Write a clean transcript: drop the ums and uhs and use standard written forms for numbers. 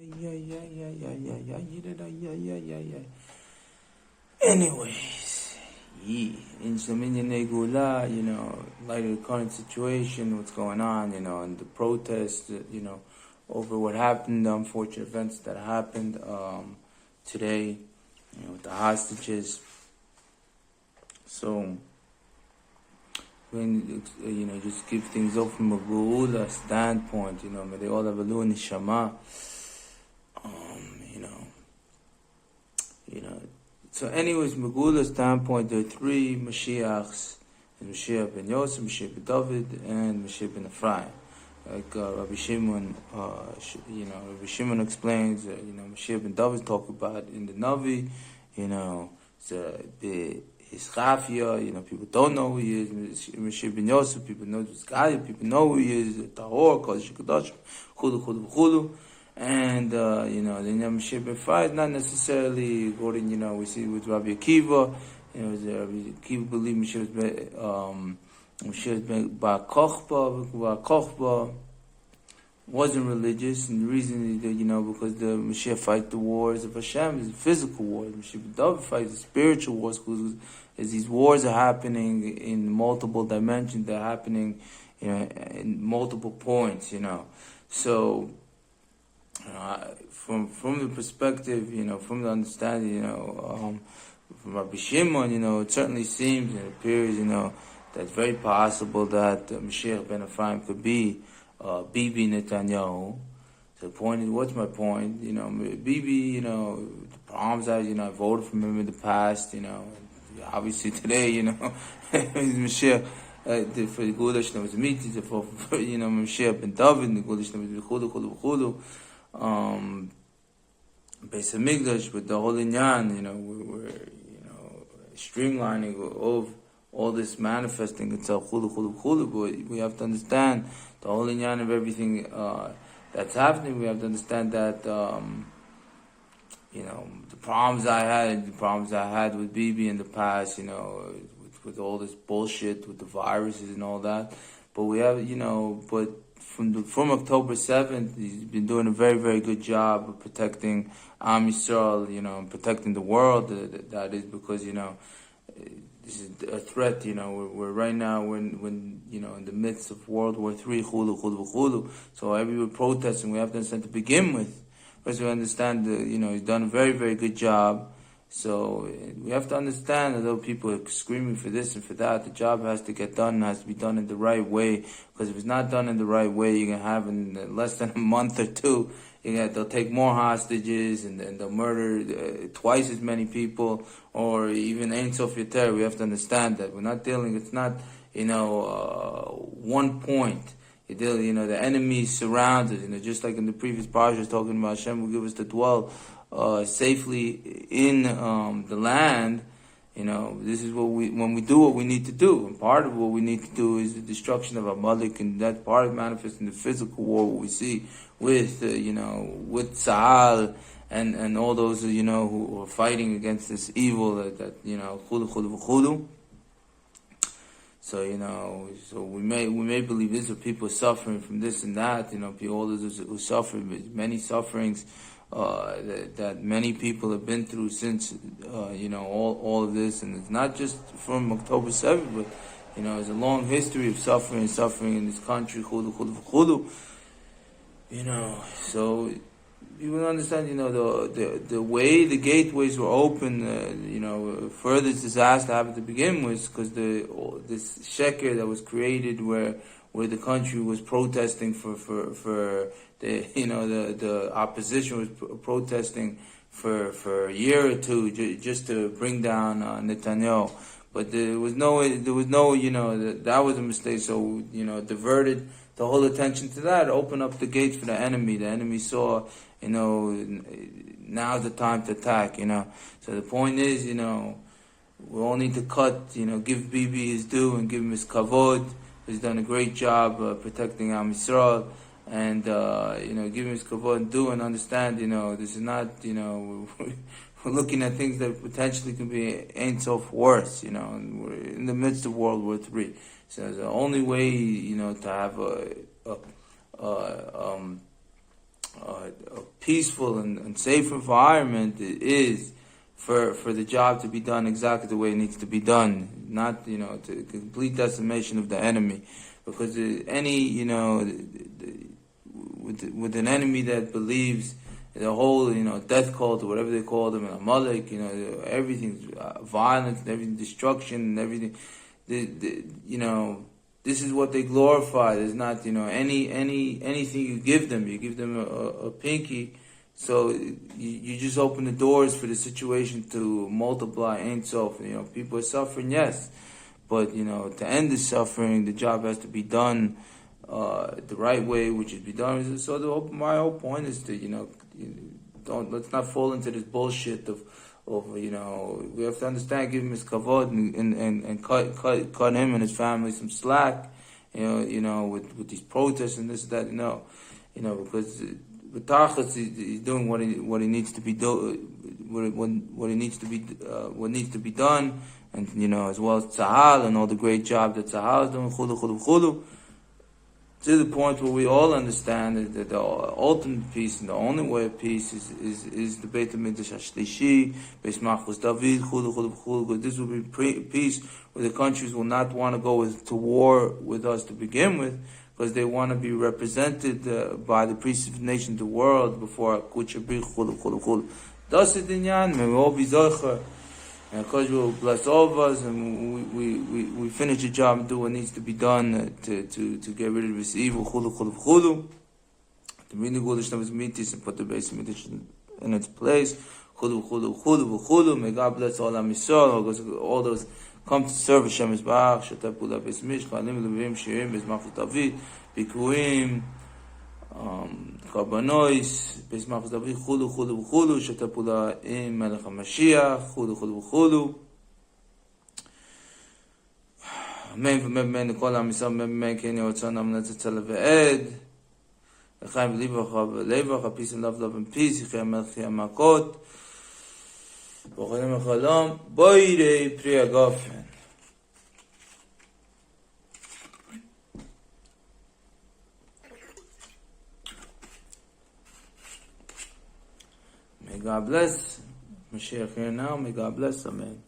Yeah. Anyways, in Dominion Negula, light of the current situation, what's going on, and the protests, over what happened, the unfortunate events that happened today, with the hostages. So, when just give things up from a Geula standpoint, may they all have a Lu Nishama. So anyways, Megula's standpoint, there are three Moshiachs: Moshiach ben Yosef, Moshiach ben David, and Moshiach ben Ephraim. Like Rabbi Shimon, Rabbi Shimon explains, Moshiach ben David talk about in the Navi, his Chafia, people don't know who he is. Moshiach ben Yosef, people know this guy, people know who he is, Tahor, Kodesh HaKadosh, Chulu. And, the Moshiach ben Ephraim is not necessarily according, we see with Rabbi Akiva, Rabbi Akiva believed Moshiach ben Bar Kochba wasn't religious, and the reason is that, because the Moshiach fight the wars of Hashem is physical wars. Moshiach ben David fights the spiritual wars, because as these wars are happening in multiple dimensions, they're happening, in multiple points, So, from the perspective, from the understanding, from Rabbi Shimon, it certainly seems and appears, that it's very possible that Moshiach ben Ephraim could be bibi Netanyahu. So the point is, what's my point? Bibi, the problems are, I voted for him in the past, obviously today, Moshiach. For the Gulash, there was a meeting for Moshiach ben David, the Gulash, there was Chulu. Beis Hamikdash, with the whole inyan, we're streamlining of all this manifesting itself, chulu, but we have to understand the whole inyan of everything that's happening. We have to understand that, the problems I had with bibi in the past, with all this bullshit, with the viruses and all that, but we have, but from October 7th, he's been doing a very, very good job of protecting Am Yisrael, and protecting the world. That is because, this is a threat, we're right now, when in the midst of World War III, chulu. So everyone protesting, we have to understand to begin with. First we understand, he's done a very, very good job. So we have to understand, although people are screaming for this and for that, the job has to get done, has to be done in the right way. Because if it's not done in the right way, you're going to have in less than a month or two, they'll take more hostages and they'll murder twice as many people, or even Ein Sof Yoter. We have to understand that we're not dealing. It's not one point. You're dealing. The enemy surrounds us. Just like in the previous parasha, talking about Hashem will give us to dwell safely in the land. This is when we do what we need to do, and part of what we need to do is the destruction of Amalek, and that part of manifesting the physical war, what we see with with Sahal and all those who are fighting against this evil that chulu. So so we may believe this, or people are suffering from this and that. All those who suffer many sufferings. That many people have been through since, all of this, and it's not just from October 7th, but, there's a long history of suffering in this country, chulu. So people understand, the way the gateways were open, further disaster happened to begin with, because this sheker that was created where the country was protesting for the opposition was protesting for a year or two just to bring down Netanyahu, but there was no that was a mistake. So diverted the whole attention to that, open up the gates for the enemy. The enemy saw now's the time to attack. So the point is we all need to cut. Give Bibi his due and give him his kavod. He's done a great job protecting Am Yisrael, and give him his kavod and do and understand. This is not. We're looking at things that potentially can be Ein Sof worse. And we're in the midst of World War III. So the only way to have a peaceful and safe environment is for the job to be done exactly the way it needs to be done, not to complete decimation of the enemy, because any with an enemy that believes the whole death cult or whatever they call them, and Amalek, everything's violence and everything, destruction and everything. This is what they glorify. There's not anything you give them. You give them a pinky, so you just open the doors for the situation to multiply. Ain't so. People are suffering, yes, but to end the suffering, the job has to be done the right way, which is be done. So my whole point is to let's not fall into this bullshit of we have to understand, give him his kavod and cut him and his family some slack, with these protests and this and that, because with Tachas he's doing what he needs to be what needs to be done, and as well as Tzahal and all the great job that Tzahal is doing, chulu chulu chulu, to the point where we all understand that the ultimate peace and the only way of peace is the Beit HaMikdash HaShlishi, Beis Machos David, chulu chulu chulu. Because this will be peace where the countries will not want to go to war with us to begin with, because they want to be represented by the priests of the nation of the world before Kuch Abir, chulu chulu chulu. Das is the inyan. May we all be zocher. And because we will bless all of us, and we finish the job and do what needs to be done to get rid of this evil. Chulu chulu chulu. To bring the Gulish Navas Mitis and put the base Mitis in its place. Chulu chulu chulu chulu. May God bless all Am Yisrael. All those come to serve Hashem Yisbarach. Shetapula Beis Mish. Chalim Levim Shirim Beis Machos David. Bikurim. Karbanois, Beis Machos David, chulu chulu chulu, shetapula im Melech HaMashiach, chulu chulu chulu. Amen v'amen l'kol Am Yisrael, amen ken yotzon amnetzatzel ve'ed. L'chaim v'livacha v'levacha, peace and love and peace. Yichei Melech Yamakot. B'cholim v'chalom, boirei pri agafen. May God bless. Moshiach here now. May God bless. Amen.